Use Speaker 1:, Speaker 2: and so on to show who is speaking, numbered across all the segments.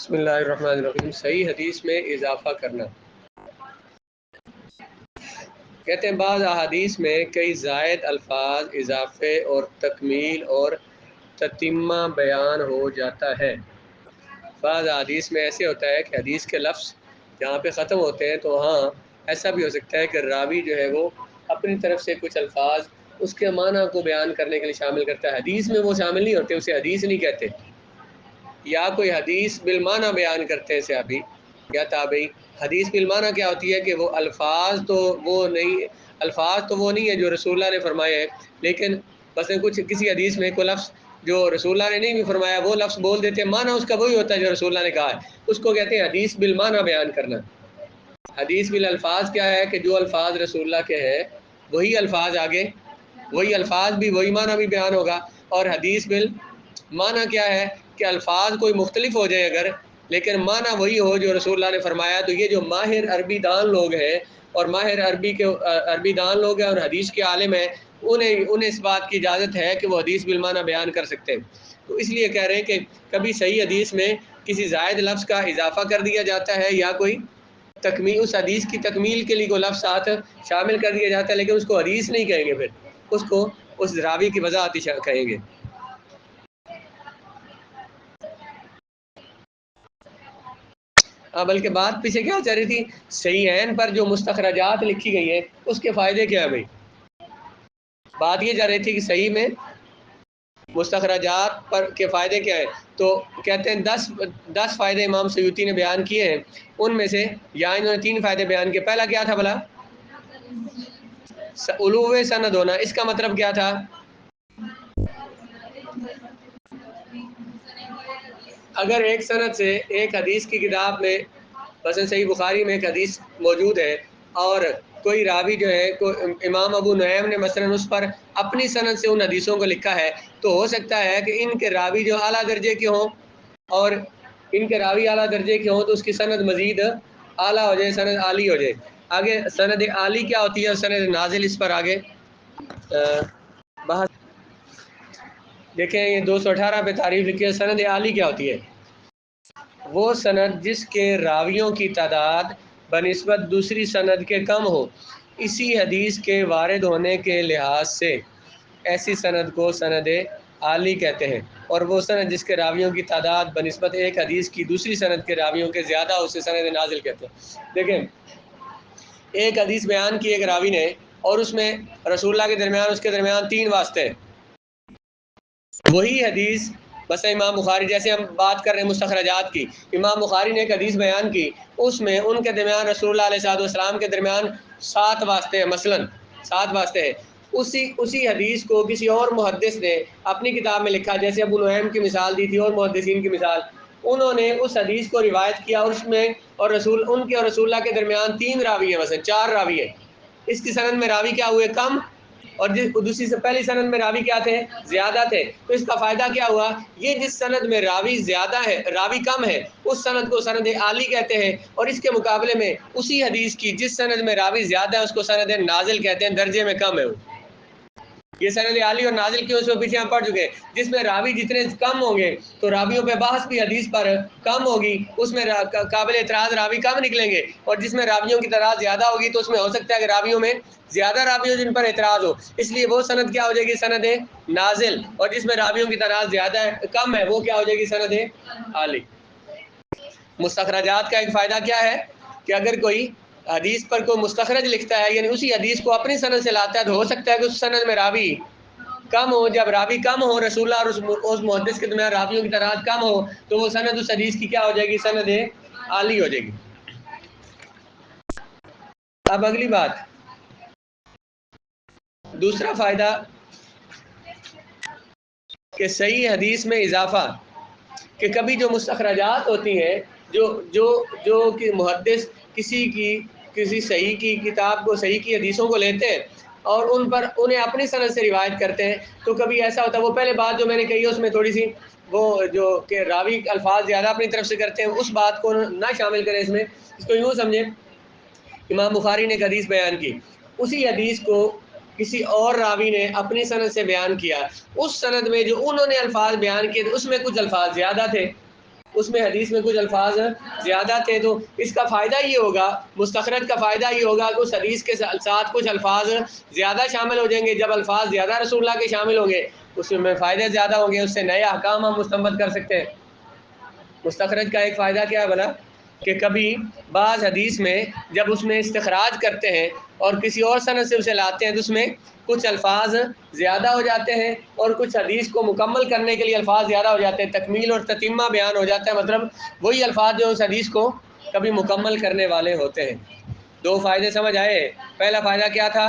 Speaker 1: بسم اللہ الرحمن الرحیم۔ صحیح حدیث میں اضافہ کرنا، کہتے ہیں بعض احادیث میں کئی زائد الفاظ، اضافے اور تکمیل اور تتمہ بیان ہو جاتا ہے۔ بعض احادیث میں ایسے ہوتا ہے کہ حدیث کے لفظ جہاں پہ ختم ہوتے ہیں تو وہاں ایسا بھی ہو سکتا ہے کہ راوی جو ہے وہ اپنی طرف سے کچھ الفاظ اس کے معنی کو بیان کرنے کے لیے شامل کرتا ہے، حدیث میں وہ شامل نہیں ہوتے، اسے حدیث نہیں کہتے۔ یا کوئی حدیث بالمعنی بیان کرتے ہیں صحابی یا تابعی۔ حدیث بالمعنی کیا ہوتی ہے کہ وہ الفاظ تو وہ نہیں ہے جو رسول اللہ نے فرمائے ہیں، لیکن بس کسی حدیث میں کوئی لفظ جو رسول اللہ نے نہیں بھی فرمایا وہ لفظ بول دیتے ہیں، معنی اس کا وہی ہوتا ہے جو رسول اللہ نے کہا ہے، اس کو کہتے ہیں حدیث بالمعنی بیان کرنا۔ حدیث بالالفاظ کیا ہے کہ جو الفاظ رسول اللہ کے ہیں وہی الفاظ آگے، وہی الفاظ بھی وہی معنی بھی بیان ہوگا۔ اور حدیث بالمعنی کیا ہے کہ الفاظ کوئی مختلف ہو جائے اگر، لیکن معنی وہی ہو جو رسول اللہ نے فرمایا۔ تو یہ جو ماہر عربی دان لوگ ہیں اور ماہر عربی دان لوگ ہیں اور حدیث کے عالم ہیں، انہیں اس بات کی اجازت ہے کہ وہ حدیث بالمعنی بیان کر سکتے ہیں۔ تو اس لیے کہہ رہے ہیں کہ کبھی صحیح حدیث میں کسی زائد لفظ کا اضافہ کر دیا جاتا ہے یا کوئی تکمیل، اس حدیث کی تکمیل کے لیے کوئی لفظ ساتھ شامل کر دیا جاتا ہے، لیکن اس کو حدیث نہیں کہیں گے، پھر اس کو اس راوی کی وضاحت کہیں گے۔ بلکہ بات پیچھے کیا چل رہی تھی، صحیحین پر جو مستخرجات لکھی گئی ہیں اس کے فائدے کیا ہے بھائی؟ بات یہ جا رہی تھی کہ صحیح میں مستخرجات پر کے فائدے کیا ہیں، تو کہتے ہیں 10 فائدے امام سیوطی نے بیان کیے ہیں، ان میں سے یا انہوں نے 3 فائدے بیان کیے۔ پہلا کیا تھا بھلا؟ علو سند ہونا۔ اس کا مطلب کیا تھا؟ اگر ایک سند سے ایک حدیث کی کتاب میں مثلا صحیح بخاری میں ایک حدیث موجود ہے اور کوئی راوی جو ہے امام ابو نعیم نے مثلا اس پر اپنی سند سے ان حدیثوں کو لکھا ہے، تو ہو سکتا ہے کہ ان کے راوی جو اعلیٰ درجے کے ہوں اور ان کے راوی اعلیٰ درجے کے ہوں تو اس کی سند مزید اعلیٰ ہو جائے، سند عالی ہو جائے۔ آگے سند عالی کیا ہوتی ہے اور سند نازل، اس پر آگے بحث دیکھیں۔ یہ 218 پہ تعریف لکھی ہے۔ سند عالی کیا ہوتی ہے؟ وہ سند جس کے راویوں کی تعداد بنسبت دوسری سند کے کم ہو، اسی حدیث کے وارد ہونے کے لحاظ سے ایسی سند کو سند عالی کہتے ہیں۔ اور وہ سند جس کے راویوں کی تعداد بنسبت ایک حدیث کی دوسری سند کے راویوں کے زیادہ ہو، اسے سند نازل کہتے ہیں۔ دیکھیں، ایک حدیث بیان کی ایک راوی نے اور اس میں رسول اللہ کے درمیان اس کے درمیان 3 واسطے ہیں۔ وہی حدیث بس امام بخاری، جیسے ہم بات کر رہے ہیں مستخرجات کی، امام بخاری نے ایک حدیث بیان کی، اس میں ان کے درمیان رسول اللہ علیہ السلام کے درمیان 7 واسطے ہیں، مثلا 7 واسطے ہیں۔ اسی حدیث کو کسی اور محدث نے اپنی کتاب میں لکھا، جیسے ابو نعیم کی مثال دی تھی اور محدثین کی مثال، انہوں نے اس حدیث کو روایت کیا اور اس میں اور رسول اللہ کے درمیان 3 راوی ہیں، مثلا 4 راوی ہیں۔ اس کی سند میں راوی کیا ہوئے؟ کم، اور دوسری سے پہلی سند میں راوی کیا تھے؟ زیادہ تھے۔ تو اس کا فائدہ کیا ہوا؟ یہ جس سند میں راوی زیادہ ہے، راوی کم ہے، اس سند کو سند عالی کہتے ہیں، اور اس کے مقابلے میں اسی حدیث کی جس سند میں راوی زیادہ ہے اس کو سند نازل کہتے ہیں، درجے میں کم ہے وہ۔ یہ سند عالی اور نازل کی اس میں پیچھے ہم پڑھ چکے ہیں۔ جس میں راوی جتنے کم ہوں گے تو راویوں پہ بحث بھی حدیث پر کم ہوگی، اس میں قابل اعتراض راوی کم نکلیں گے، اور جس میں راویوں کی تعداد زیادہ ہوگی تو اس میں ہو سکتا ہے کہ راویوں میں زیادہ راویوں جن پر اعتراض ہو، اس لیے وہ سند کیا ہو جائے گی؟ سند نازل۔ اور جس میں راویوں کی تعداد زیادہ ہے، کم ہے، وہ کیا ہو جائے گی؟ سند عالی۔ مستخرجات کا ایک فائدہ کیا ہے کہ اگر کوئی حدیث پر کوئی مستخرج لکھتا ہے، یعنی اسی حدیث کو اپنی سند سے لاتا ہے، تو ہو سکتا ہے کہ اس سند میں راوی کم ہو۔ جب راوی کم ہو، رسول اللہ اور اس محدث کے درمیان راویوں کی تعداد کم ہو، تو وہ سند اس حدیث کی کیا ہو جائے گی؟ سند عالی ہو جائے گی۔ اب اگلی بات، دوسرا فائدہ کہ صحیح حدیث میں اضافہ، کہ کبھی جو مستخرجات ہوتی ہیں، جو کہ محدث کسی صحیح کی کتاب کو، صحیح کی حدیثوں کو لیتے ہیں اور انہیں اپنی سند سے روایت کرتے ہیں، تو کبھی ایسا ہوتا ہے، وہ پہلے بات جو میں نے کہی ہے اس میں تھوڑی سی وہ جو کہ راوی الفاظ زیادہ اپنی طرف سے کرتے ہیں، اس بات کو نہ شامل کریں اس میں۔ اس کو یوں سمجھیں، امام بخاری نے ایک حدیث بیان کی، اسی حدیث کو کسی اور راوی نے اپنی سند سے بیان کیا، اس سند میں جو انہوں نے الفاظ بیان کیے تھے اس میں کچھ الفاظ زیادہ تھے، اس میں حدیث میں کچھ الفاظ زیادہ تھے، تو اس کا فائدہ یہ ہوگا، مستخرج کا فائدہ یہ ہوگا کہ اس حدیث کے ساتھ کچھ الفاظ زیادہ شامل ہو جائیں گے۔ جب الفاظ زیادہ رسول اللہ کے شامل ہوں گے اس میں فائدے زیادہ ہوں گے، اس سے نئے احکام ہم مستنبط کر سکتے ہیں۔ مستخرج کا ایک فائدہ کیا ہے بلا کہ کبھی بعض حدیث میں جب اس میں استخراج کرتے ہیں اور کسی اور سند سے اسے لاتے ہیں تو اس میں کچھ الفاظ زیادہ ہو جاتے ہیں، اور کچھ حدیث کو مکمل کرنے کے لیے الفاظ زیادہ ہو جاتے ہیں، تکمیل اور تتمہ بیان ہو جاتا ہے، مطلب وہی الفاظ جو اس حدیث کو کبھی مکمل کرنے والے ہوتے ہیں۔ دو فائدے سمجھ آئے؟ پہلا فائدہ کیا تھا؟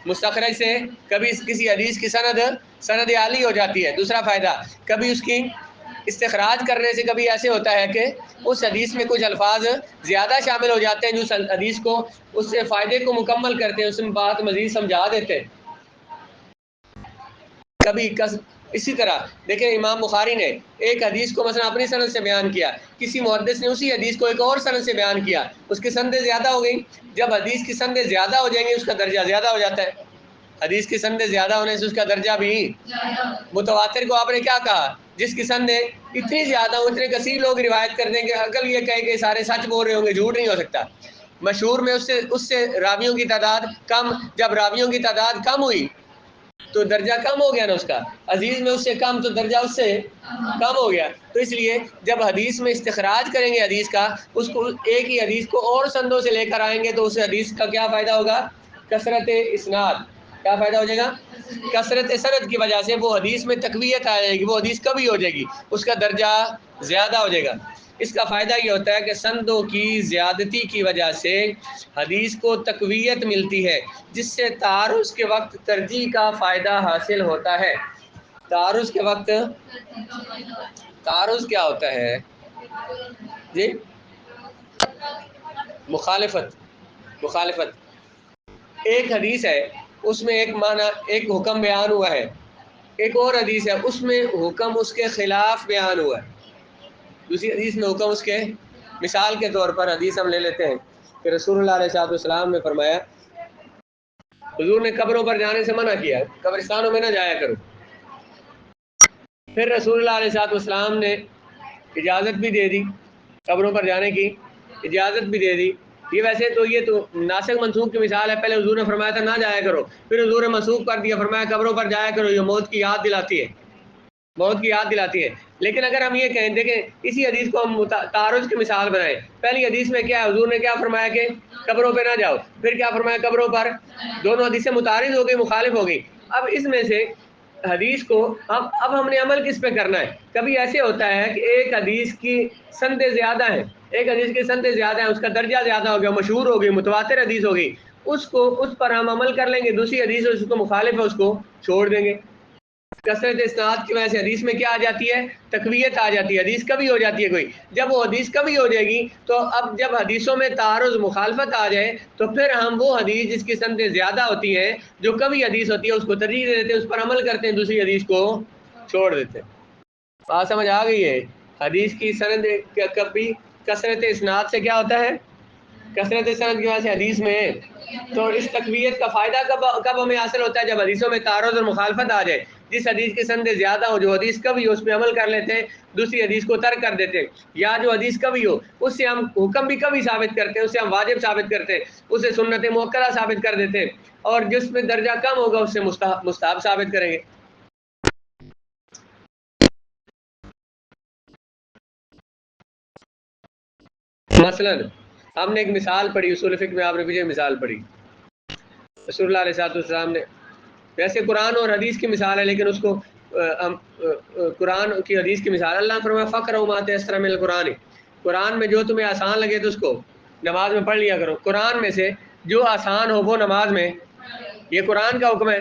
Speaker 1: مستخرج سے کبھی کسی حدیث کی سند عالی ہو جاتی ہے۔ دوسرا فائدہ، کبھی اس کی استخراج کرنے سے کبھی ایسے ہوتا ہے کہ اس حدیث میں کچھ الفاظ زیادہ شامل ہو جاتے ہیں جو اس حدیث کو، اس سے فائدے کو مکمل کرتے ہیں، اس میں بات مزید سمجھا دیتے ہیں۔ کبھی اسی طرح دیکھیں امام بخاری نے ایک حدیث کو مثلا اپنی سند سے بیان کیا، کسی محدث نے اسی حدیث کو ایک اور سند سے بیان کیا، اس کی سندیں زیادہ ہو گئیں۔ جب حدیث کی سندیں زیادہ ہو جائیں گی اس کا درجہ زیادہ ہو جاتا ہے، حدیث کی سندیں زیادہ ہونے سے اس کا درجہ بھی۔ متواتر کو آپ نے کیا کہا؟ جس کی سندیں اتنی زیادہ ہوں، اتنے کثیر لوگ روایت کر دیں گے، عقل یہ کہے کہ سارے سچ بول رہے ہوں گے، جھوٹ نہیں ہو سکتا۔ مشہور میں اس سے راویوں کی تعداد کم، جب راویوں کی تعداد کم ہوئی تو درجہ کم ہو گیا نا اس کا، عزیز میں اس سے کم تو درجہ اس سے کم ہو گیا۔ تو اس لیے جب حدیث میں استخراج کریں گے حدیث کا، اس کو ایک ہی حدیث کو اور سندوں سے لے کر آئیں گے تو اس حدیث کا کیا فائدہ ہوگا؟ کثرت اسناد۔ کیا فائدہ ہو جائے گا؟ کثرت سند کی وجہ سے وہ حدیث میں تقویت آ جائے گی، وہ حدیث کبھی ہو جائے گی، اس کا درجہ زیادہ ہو جائے گا۔ اس کا فائدہ یہ ہوتا ہے کہ سندوں کی زیادتی کی وجہ سے حدیث کو تقویت ملتی ہے، جس سے تعارض کے وقت ترجیح کا فائدہ حاصل ہوتا ہے۔ تعارض کے وقت، تعارض کیا ہوتا ہے جی؟ مخالفت۔ ایک حدیث ہے اس میں ایک معنی، ایک حکم بیان ہوا ہے، ایک اور حدیث ہے اس میں حکم اس کے خلاف بیان ہوا ہے، دوسری حدیث میں حکم اس کے، مثال کے طور پر حدیث ہم لے لیتے ہیں کہ رسول اللہ علیہ السلام نے فرمایا، حضور نے قبروں پر جانے سے منع کیا، قبرستانوں میں نہ جایا کرو، پھر رسول اللہ علیہ السلام نے اجازت بھی دے دی، قبروں پر جانے کی اجازت بھی دے دی۔ یہ ویسے تو یہ تو ناسخ منسوخ کی مثال ہے، پہلے حضور نے فرمایا تھا نہ جایا کرو، پھر حضور نے منسوخ کر دیا، فرمایا قبروں پر جایا کرو، یہ موت کی یاد دلاتی ہے، موت کی یاد دلاتی ہے۔ لیکن اگر ہم یہ کہیں، دیکھیں اسی حدیث کو ہم تعارض کی مثال بنائیں، پہلی حدیث میں کیا ہے؟ حضور نے کیا فرمایا کہ قبروں پہ نہ جاؤ، پھر کیا فرمایا؟ قبروں پر۔ دونوں حدیثیں متعارض ہو گئی، مخالف ہو گئی۔ اب اس میں سے حدیث کو اب ہم نے عمل کس پہ کرنا ہے؟ کبھی ایسے ہوتا ہے کہ ایک حدیث کی سندیں زیادہ ہیں، ایک حدیث کی سندیں زیادہ ہیں، اس کا درجہ زیادہ ہو گیا، مشہور ہو گئی، متواتر حدیث ہو گئی، اس پر ہم عمل کر لیں گے، دوسری حدیث اس کو مخالف ہے اس کو چھوڑ دیں گے۔ کثرت اسناد کی وجہ سے حدیث میں کیا آ جاتی ہے؟ تقویت آ جاتی ہے، حدیث کبھی ہو جاتی ہے کوئی۔ جب وہ حدیث کبھی ہو جائے گی تو اب جب حدیثوں میں تعارض مخالفت آ جائے تو پھر ہم وہ حدیث جس کی سندیں زیادہ ہوتی ہیں، جو کبھی حدیث ہوتی ہے، اس کو ترجیح دے دیتے ہیں، اس پر عمل کرتے ہیں، دوسری حدیث کو چھوڑ دیتے ہیں۔ بات سمجھ آ گئی ہے؟ حدیث کی سند کبھی کثرت اسناد سے کیا ہوتا ہے؟ کثرت سند کی وجہ سے حدیث میں، تو اس تقویت کا فائدہ کب ہمیں حاصل ہوتا ہے؟ جب حدیثوں میں تعارض اور مخالفت آ جائے، جس حدیث کی سندیں زیادہ ہو، جو حدیث کبھی ہو اس پہ عمل کر لیتے ہیں، دوسری حدیث کو ترک کر دیتے ہیں، یا جو حدیث کبھی ہو اس سے ہم حکم بھی کبھی ثابت کرتے ہیں، اس سے ہم واجب ثابت کرتے ہیں، اسے سنت مؤکدہ ثابت کر دیتے ہیں، اور جس میں درجہ کم ہوگا اس سے مستحب ثابت کریں گے۔ مثلا ہم نے ایک مثال پڑھی اصول فقہ میں، آپ نے پیچھے مثال پڑھی، رسول اللہ علیہ السلام نے، ویسے قرآن اور حدیث کی مثال ہے لیکن اس کو قرآن کی حدیث کی مثال، اللہ نے فرمایا فقرؤ ما تیسر من القرآن، قرآن میں جو تمہیں آسان لگے تو اس کو نماز میں پڑھ لیا کرو، قرآن میں سے جو آسان ہو وہ نماز میں، یہ قرآن کا حکم ہے۔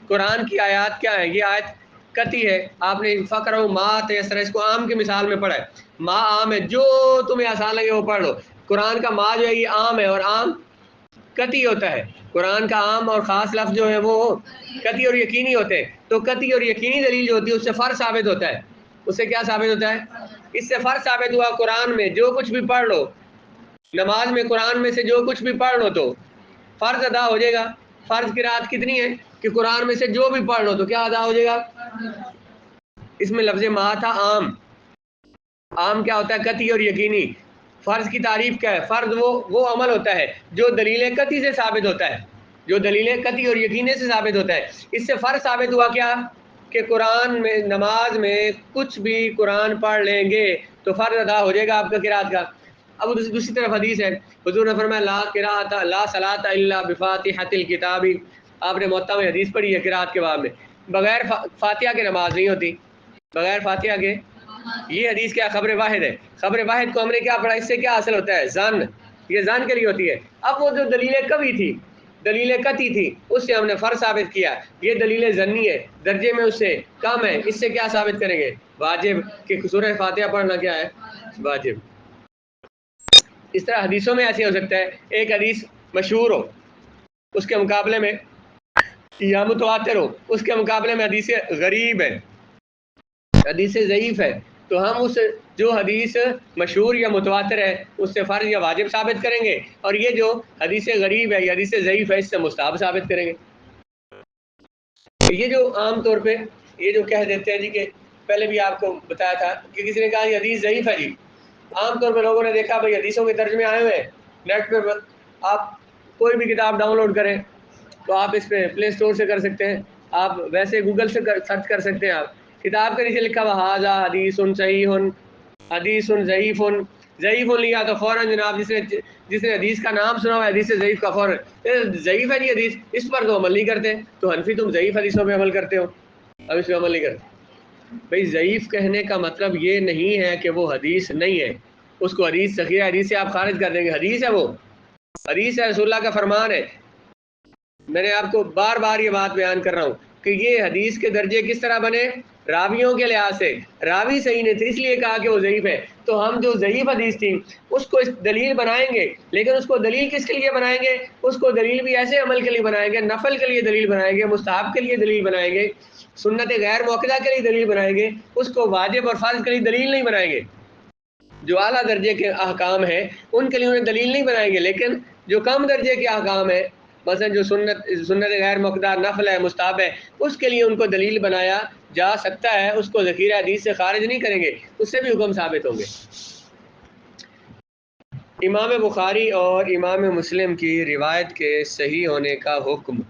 Speaker 1: قرآن کی آیات کیا ہے؟ یہ آیت قطعی ہے، آپ نے فقرؤ ما تیسر، اس کو عام کی مثال میں پڑھا ہے، ما عام ہے، جو تمہیں آسان لگے وہ پڑھ لو۔ قرآن کا ما جو ہے یہ عام ہے، اور عام قطعی ہوتا ہے، قرآن کا عام اور خاص لفظ جو ہے وہ قطعی اور یقینی ہوتے ہیں، تو قطعی اور یقینی دلیل جو ہوتی ہے اس سے فرض ثابت ہوتا ہے، اس سے کیا ثابت ہوتا ہے؟ اس سے فرض ثابت ہوا، قرآن میں جو کچھ بھی پڑھ لو، نماز میں قرآن میں سے جو کچھ بھی پڑھ لو تو فرض ادا ہو جائے گا۔ فرض کی رات کتنی ہے کہ قرآن میں سے جو بھی پڑھ لو تو کیا ادا ہو جائے گا؟ اس میں لفظ ما تھا عام، عام کیا ہوتا ہے؟ قطعی اور یقینی۔ فرض کی تعریف کیا ہے؟ فرض وہ عمل ہوتا ہے جو دلیل قطعی سے ثابت ہوتا ہے، جو دلیل قطعی اور یقینے سے ثابت ہوتا ہے۔ اس سے فرض ثابت ہوا کیا کہ قرآن میں، نماز میں کچھ بھی قرآن پڑھ لیں گے تو فرض ادا ہو جائے گا آپ کا قرات کا۔ اب دوسری طرف حدیث ہے، حضور نے فرمایا لا قراءۃ لا صلاۃ الا بفاتحۃ الکتاب۔ آپ نے موطا میں حدیث پڑھی ہے قرات کے باب میں، بغیر فاتحہ کے نماز نہیں ہوتی، بغیر فاتحہ کے۔ یہ حدیث کیا؟ خبر واحد ہے۔ خبر واحد کو ہم نے کیا پڑھا؟ اس سے کیا حاصل ہوتا ہے؟ ظن، یہ ظن کے لیے ہوتی ہے۔ اب وہ جو دلیل کبھی تھی، دلیل قطعی تھی، اس سے ہم نے فرض ثابت کیا، یہ دلیل ظنی ہے، درجے میں اس سے کم ہے، اس سے کیا ثابت کریں گے؟ واجب، کہ سورہ فاتحہ پڑھنا کیا ہے؟ واجب۔ اس طرح حدیثوں میں ایسے ہو سکتا ہے، ایک حدیث مشہور ہو اس کے مقابلے میں، یا متواتر ہو اس کے مقابلے میں حدیث غریب ہے، حدیث ضعیف ہے، تو ہم اس جو حدیث مشہور یا متواتر ہے اس سے فرض یا واجب ثابت کریں گے، اور یہ جو حدیث غریب ہے یا حدیث ضعیف ہے اس سے مستحب ثابت کریں گے۔ یہ جو عام طور پہ یہ جو کہہ دیتے ہیں جی، کہ پہلے بھی آپ کو بتایا تھا کہ کسی نے کہا یہ حدیث ضعیف ہے جی، عام طور پہ لوگوں نے دیکھا بھائی حدیثوں کے ترجمے آئے ہوئے ہیں نیٹ پہ، آپ کوئی بھی کتاب ڈاؤن لوڈ کریں تو آپ اس پہ پلے اسٹور سے کر سکتے ہیں، آپ ویسے گوگل سے سرچ کر سکتے ہیں۔ آپ کتاب کے نیچے لکھا ہوا ھذا حدیث صحیح حدیث ضعیف، ضعیف لیا تو فوراً جناب جس نے حدیث کا نام سنا ہوا ہے حدیث ضعیف کا، فوراً ضعیف ہے جی حدیث، اس پر تو عمل نہیں کرتے، تو حنفی تم ضعیف حدیثوں پہ عمل کرتے ہو، اب اس پہ عمل نہیں کرتے۔ بھائی ضعیف کہنے کا مطلب یہ نہیں ہے کہ وہ حدیث نہیں ہے، اس کو حدیث صحیح حدیث سے آپ خارج کر دیں گے، حدیث ہے، وہ حدیث ہے، رسول اللہ کا فرمان ہے۔ میں نے آپ کو بار بار یہ بات بیان کر رہا ہوں کہ یہ حدیث کے درجے کس طرح بنے؟ راویوں کے لحاظ سے، راوی صحیح نے تھے اس لیے کہا کہ وہ ضعیف ہے، تو ہم جو ضعیف حدیث تھی اس کو دلیل بنائیں گے، لیکن اس کو دلیل کس کے لیے بنائیں گے؟ اس کو دلیل بھی ایسے عمل کے لیے بنائیں گے، نفل کے لیے دلیل بنائیں گے، مستحب کے لیے دلیل بنائیں گے، سنت غیر موقدہ کے لیے دلیل بنائیں گے، اس کو واجب اور فرض کے لیے دلیل نہیں بنائیں گے۔ جو اعلیٰ درجے کے احکام ہیں ان کے لیے انہیں دلیل نہیں بنائیں گے، لیکن جو کم درجے کے احکام ہیں، مثلا جو سنت غیر مقدار نفل ہے، مستحب ہے، اس کے لیے ان کو دلیل بنایا جا سکتا ہے، اس کو ذخیرہ حدیث سے خارج نہیں کریں گے، اس سے بھی حکم ثابت ہوں گے۔ امام بخاری اور امام مسلم کی روایت کے صحیح ہونے کا حکم۔